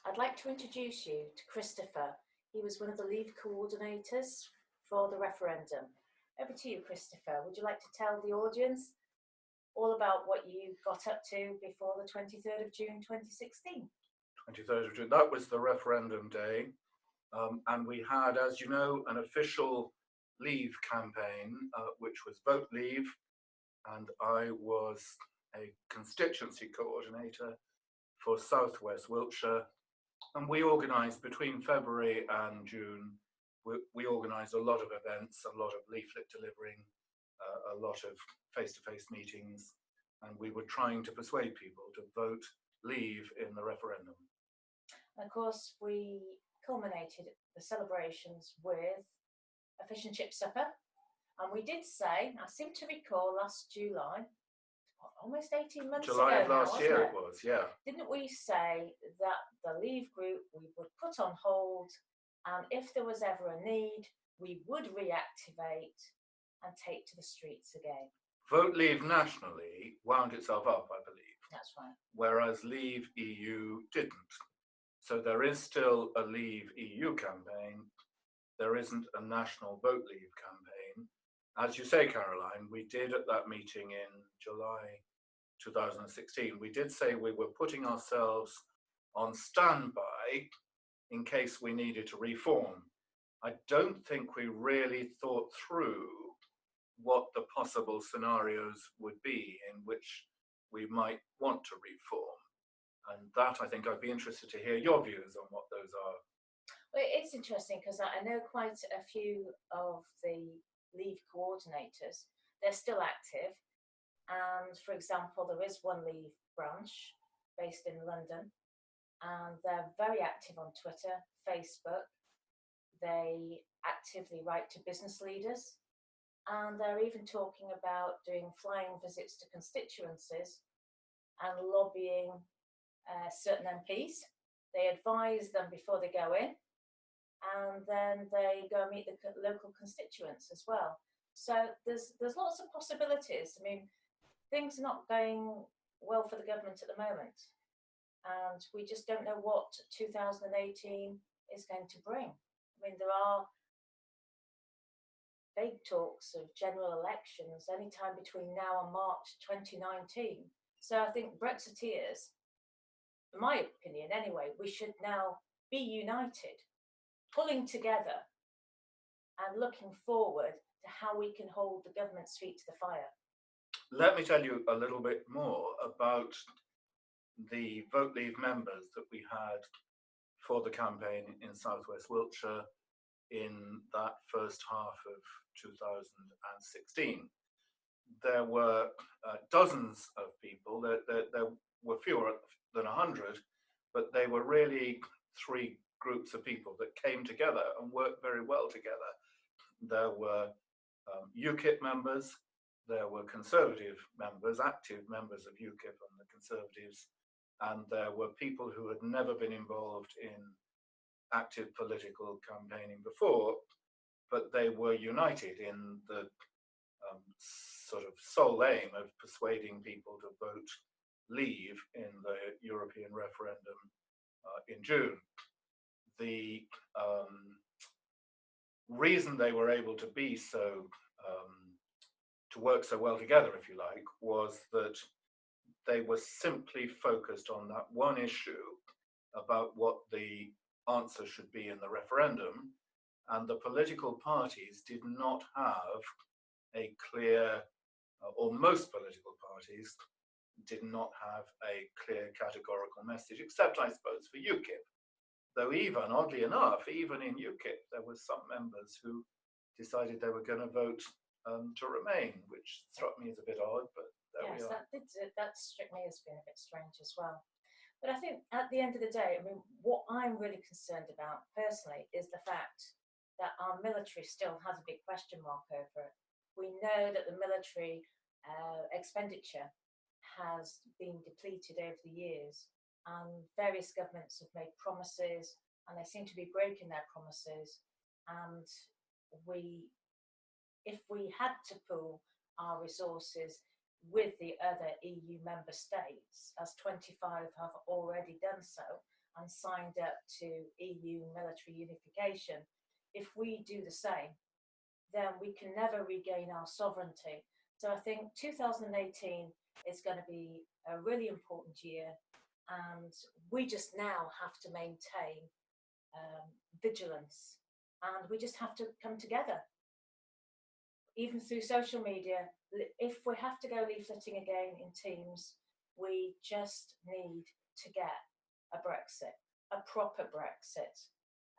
I'd like to introduce you to Christopher. He was one of the Leave coordinators for the referendum. Over to you, Christopher. Would you like to tell the audience all about what you got up to before the 23rd of June 2016? 23rd of June, that was the referendum day. And we had, as you know, an official Leave campaign, which was Vote Leave. And I was a constituency coordinator for South West Wiltshire. And we organised between February and June, we organised a lot of events, a lot of leaflet delivering, a lot of face-to-face meetings, and we were trying to persuade people to vote Leave in the referendum. And of course, we culminated the celebrations with a fish and chip supper. And we did say, I seem to recall last July, almost 18 months July ago of last now, year wasn't it was, yeah. Didn't we say that the Leave group we would put on hold, and if there was ever a need, we would reactivate and take to the streets again? Vote Leave nationally wound itself up, I believe. That's right. Whereas Leave EU didn't. So there is still a Leave EU campaign. There isn't a national Vote Leave campaign. As you say, Caroline, we did at that meeting in July 2016, we did say we were putting ourselves on standby in case we needed to reform. I don't think we really thought through what the possible scenarios would be in which we might want to reform. And that, I think I'd be interested to hear your views on what those are. Well, it's interesting because I know quite a few of the Leave coordinators. They're still active. And for example, there is one Leave branch based in London, and they're very active on Twitter, Facebook. They actively write to business leaders, and they're even talking about doing flying visits to constituencies and lobbying certain MPs. They advise them before they go in, and then they go and meet the local constituents as well. So there's lots of possibilities. I mean, things are not going well for the government at the moment, and we just don't know what 2018 is going to bring. I mean, there are vague talks of general elections anytime between now and March 2019. So I think Brexiteers, in my opinion anyway, we should now be united, pulling together and looking forward to how we can hold the government's feet to the fire. Let me tell you a little bit more about the Vote Leave members that we had for the campaign in South West Wiltshire in that first half of 2016. There were dozens of people. There were fewer than 100, but they were really three groups of people that came together and worked very well together. There were UKIP members, there were Conservative members, active members of UKIP and the Conservatives, and there were people who had never been involved in active political campaigning before, but they were united in the sort of sole aim of persuading people to vote Leave in the European referendum in June. The reason they were able to be so to work so well together, if you like, was that they were simply focused on that one issue about what the answer should be in the referendum, and the political parties did not have a clear, or most political parties did not have a clear categorical message, except I suppose for UKIP. Though even, oddly enough, even in UKIP, there were some members who decided they were going to vote to remain, which struck me as a bit odd, but there we are. That struck me as being a bit strange as well. But I think at the end of the day, I mean, what I'm really concerned about personally is the fact that our military still has a big question mark over it. We know that the military expenditure has been depleted over the years, and various governments have made promises, and they seem to be breaking their promises. And if we had to pool our resources with the other EU member states, as 25 have already done so, and signed up to EU military unification, if we do the same, then we can never regain our sovereignty. So I think 2018 is going to be a really important year, and we just now have to maintain vigilance, and we just have to come together, even through social media. If we have to go leafleting again in teams, we just need to get a Brexit, a proper Brexit,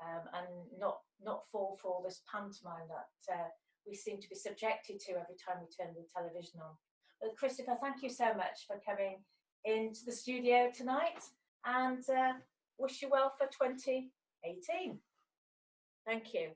and not fall for all this pantomime that we seem to be subjected to every time we turn the television on. But Christopher, thank you so much for coming into the studio tonight, and wish you well for 2018. Thank you.